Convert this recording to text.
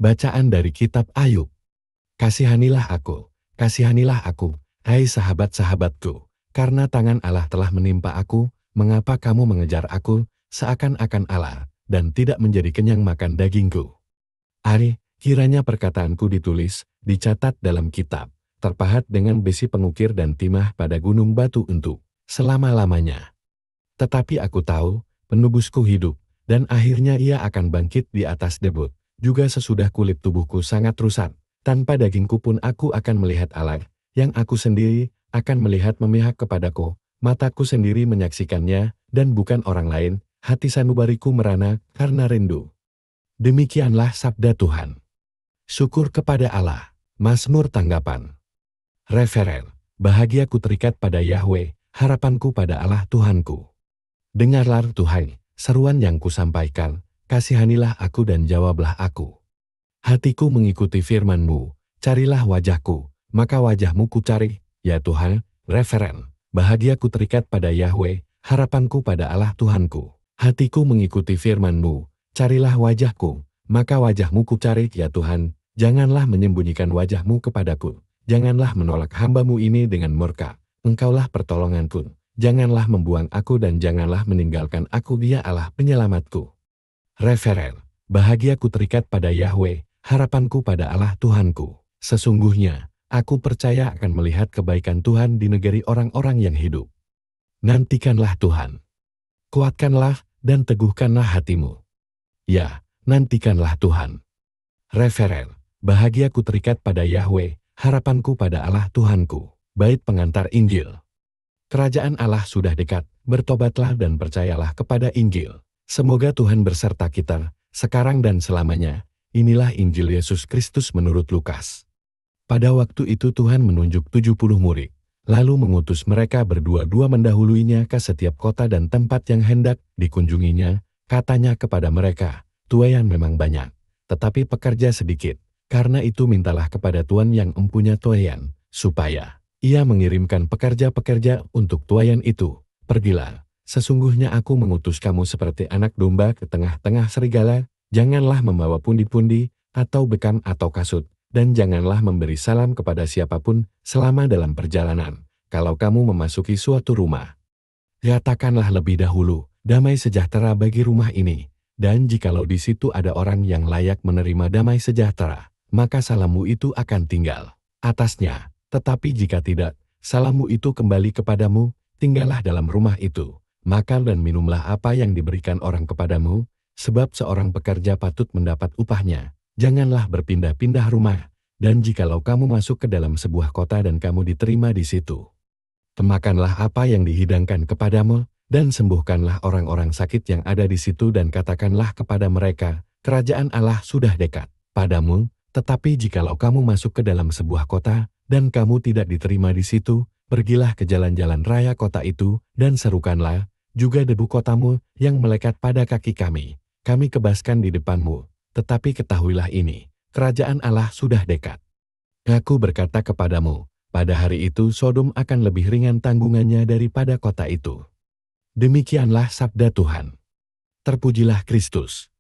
Bacaan dari Kitab Ayub. Kasihanilah aku, hai sahabat-sahabatku, karena tangan Allah telah menimpa aku. Mengapa kamu mengejar aku, seakan-akan Allah, dan tidak menjadi kenyang makan dagingku? Kiranya perkataanku ditulis, dicatat dalam kitab, terpahat dengan besi pengukir dan timah pada gunung batu untuk selama-lamanya. Tetapi aku tahu, penebusku hidup, dan akhirnya ia akan bangkit di atas debut. Juga sesudah kulit tubuhku sangat rusak, tanpa dagingku pun aku akan melihat Allah, yang aku sendiri akan melihat memihak kepadaku. Mataku sendiri menyaksikannya, dan bukan orang lain. Hati sanubariku merana karena rindu. Demikianlah sabda Tuhan. Syukur kepada Allah. Mazmur tanggapan. Referen. Bahagiaku terikat pada Yahweh, harapanku pada Allah Tuhanku. Dengarlah Tuhan, seruan yang kusampaikan, kasihanilah aku dan jawablah aku. Hatiku mengikuti firman-Mu, carilah wajahku, maka wajah-Mu kucari, ya Tuhan. Referen. Bahagiaku terikat pada Yahweh, harapanku pada Allah Tuhanku. Hatiku mengikuti firman-Mu, carilah wajahku, maka wajah-Mu kucari, ya Tuhan. Janganlah menyembunyikan wajah-Mu kepadaku, janganlah menolak hamba-Mu ini dengan murka. Engkaulah pertolonganku, janganlah membuang aku dan janganlah meninggalkan aku, Dia Allah penyelamatku. Referen. Bahagiaku terikat pada Yahweh, harapanku pada Allah Tuhanku. Sesungguhnya, aku percaya akan melihat kebaikan Tuhan di negeri orang-orang yang hidup. Nantikanlah Tuhan. Kuatkanlah dan teguhkanlah hatimu. Ya, nantikanlah Tuhan. Referen. Bahagiaku terikat pada Yahweh, harapanku pada Allah Tuhanku. Bait pengantar Injil. Kerajaan Allah sudah dekat, bertobatlah dan percayalah kepada Injil. Semoga Tuhan berserta kita, sekarang dan selamanya. Inilah Injil Yesus Kristus menurut Lukas. Pada waktu itu Tuhan menunjuk 70 murid, lalu mengutus mereka berdua-dua mendahuluinya ke setiap kota dan tempat yang hendak dikunjunginya. Katanya kepada mereka, tuaian memang banyak, tetapi pekerja sedikit. Karena itu mintalah kepada Tuhan yang empunya tuaian, supaya Ia mengirimkan pekerja-pekerja untuk tuaian itu. Pergilah, sesungguhnya aku mengutus kamu seperti anak domba ke tengah-tengah serigala. Janganlah membawa pundi-pundi, atau bekam atau kasut, dan janganlah memberi salam kepada siapapun selama dalam perjalanan. Kalau kamu memasuki suatu rumah, katakanlah lebih dahulu, damai sejahtera bagi rumah ini. Dan jikalau di situ ada orang yang layak menerima damai sejahtera, maka salammu itu akan tinggal atasnya. Tetapi jika tidak, salammu itu kembali kepadamu, tinggallah dalam rumah itu. Makan dan minumlah apa yang diberikan orang kepadamu, sebab seorang pekerja patut mendapat upahnya. Janganlah berpindah-pindah rumah. Dan jikalau kamu masuk ke dalam sebuah kota dan kamu diterima di situ, makanlah apa yang dihidangkan kepadamu, dan sembuhkanlah orang-orang sakit yang ada di situ dan katakanlah kepada mereka, kerajaan Allah sudah dekat padamu. Tetapi jikalau kamu masuk ke dalam sebuah kota, dan kamu tidak diterima di situ, pergilah ke jalan-jalan raya kota itu, dan serukanlah juga debu kotamu yang melekat pada kaki kami. Kami kebaskan di depanmu, tetapi ketahuilah ini, kerajaan Allah sudah dekat. Aku berkata kepadamu, pada hari itu Sodom akan lebih ringan tanggungannya daripada kota itu. Demikianlah sabda Tuhan. Terpujilah Kristus.